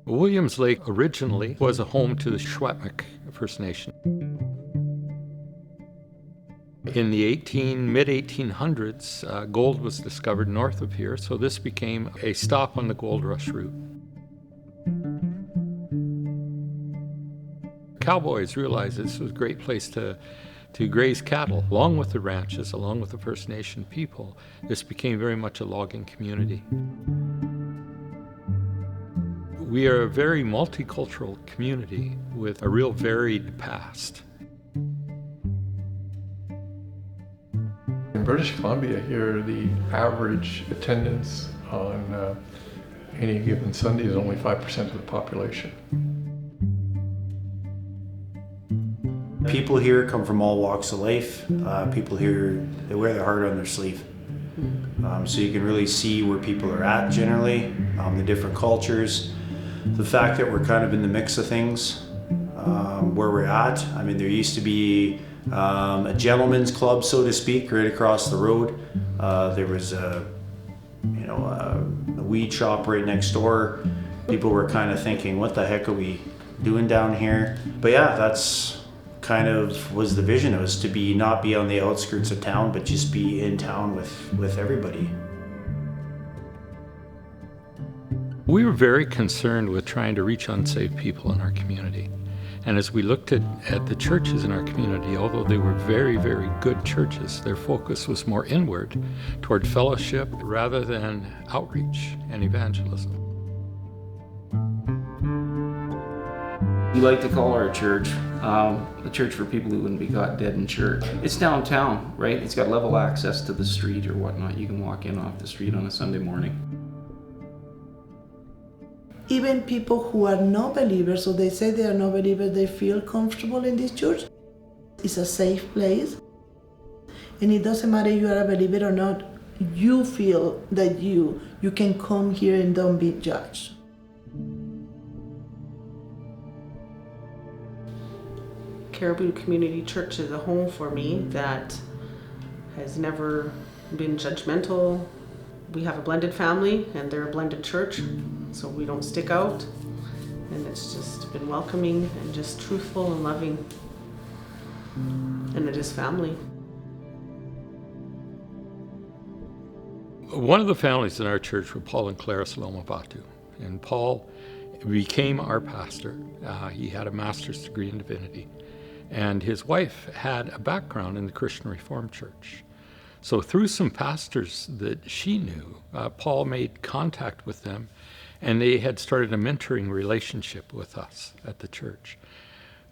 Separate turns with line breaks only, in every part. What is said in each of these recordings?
Williams Lake originally was a home to the Secwepemc First Nation. In the mid-1800s, gold was discovered north of here, so this became a stop on the gold rush route. Cowboys realized this was a great place to graze cattle, along with the ranches, along with the First Nation people. This became very much a logging community. We are a very multicultural community with a real varied past.
In British Columbia here, the average attendance on any given Sunday is only 5% of the population.
People here come from all walks of life. People here, they wear their heart on their sleeve. So you can really see where people are at generally, the different cultures. The fact that we're kind of in the mix of things, where we're at. I mean, there used to be a gentleman's club, so to speak, right across the road. There was a weed shop right next door. People were kind of thinking, what the heck are we doing down here? But yeah, that's kind of was the vision. It was to not be on the outskirts of town, but just be in town with everybody.
We were very concerned with trying to reach unsaved people in our community. And as we looked at the churches in our community, although they were very, very good churches, their focus was more inward toward fellowship rather than outreach and evangelism.
We like to call our church a church for people who wouldn't be caught dead in church. It's downtown, right? It's got level access to the street or whatnot. You can walk in off the street on a Sunday morning.
Even people who are not believers, so they say they are not believers, they feel comfortable in this church. It's a safe place. And it doesn't matter if you are a believer or not, you feel that you can come here and don't be judged.
Cariboo Community Church is a home for me that has never been judgmental. We have a blended family and they're a blended church, so we don't stick out. And it's just been welcoming and just truthful and loving. And it is family.
One of the families in our church were Paul and Clarice Lomavatu. And Paul became our pastor. He had a master's degree in divinity. And his wife had a background in the Christian Reformed Church. So through some pastors that she knew, Paul made contact with them, and they had started a mentoring relationship with us at the church.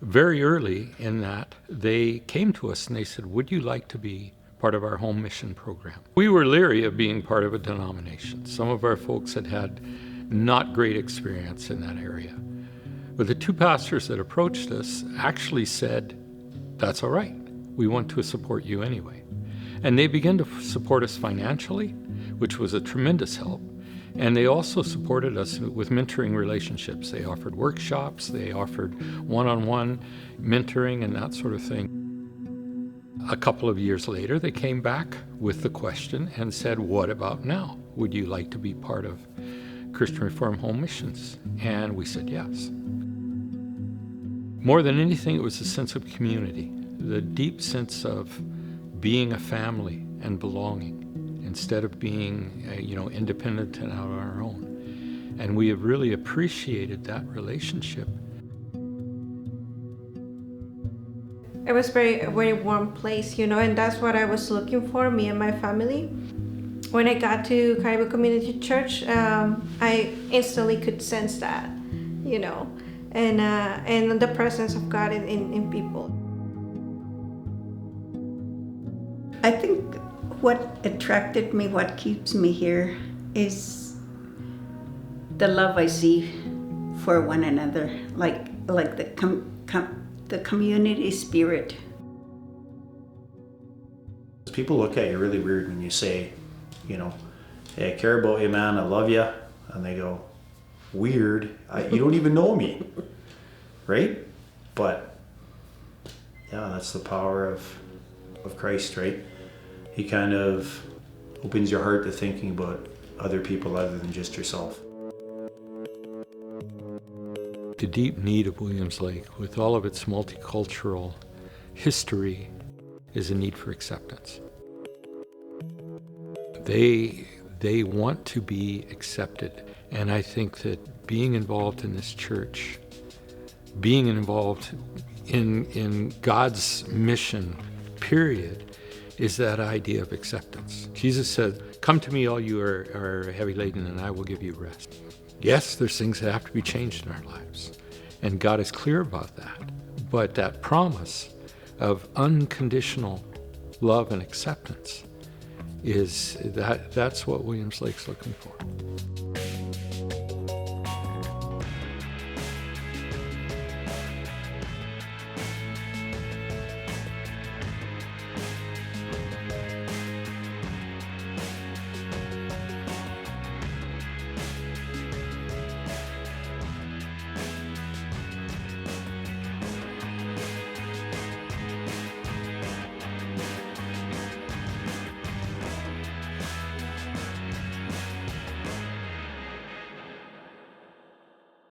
Very early in that, they came to us and they said, would you like to be part of our home mission program? We were leery of being part of a denomination. Some of our folks had not great experience in that area. But the two pastors that approached us actually said, that's all right. We want to support you anyway. And they began to support us financially, which was a tremendous help. And they also supported us with mentoring relationships. They offered workshops, they offered one-on-one mentoring and that sort of thing. A couple of years later, they came back with the question and said, what about now? Would you like to be part of Christian Reformed Home Missions? And we said yes. More than anything, it was a sense of community, the deep sense of being a family and belonging instead of being independent and out on our own. And we have really appreciated that relationship.
It was a very warm place, and that's what I was looking for, me and my family. When I got to Cariboo Community Church, I instantly could sense that, and the presence of God in people.
I think what attracted me, what keeps me here, is the love I see for one another, like the community spirit.
People look at you really weird when you say, hey, Cariboo, hey man, I love you. And they go, weird, you don't even know me, right? But yeah, that's the power of Christ, right? He kind of opens your heart to thinking about other people other than just yourself.
The deep need of Williams Lake, with all of its multicultural history, is a need for acceptance. They want to be accepted. And I think that being involved in this church, being involved in God's mission, period, is that idea of acceptance. Jesus said, "Come to me, all you are heavy laden, and I will give you rest." Yes, there's things that have to be changed in our lives, and God is clear about that. But that promise of unconditional love and acceptance that's what Williams Lake's looking for.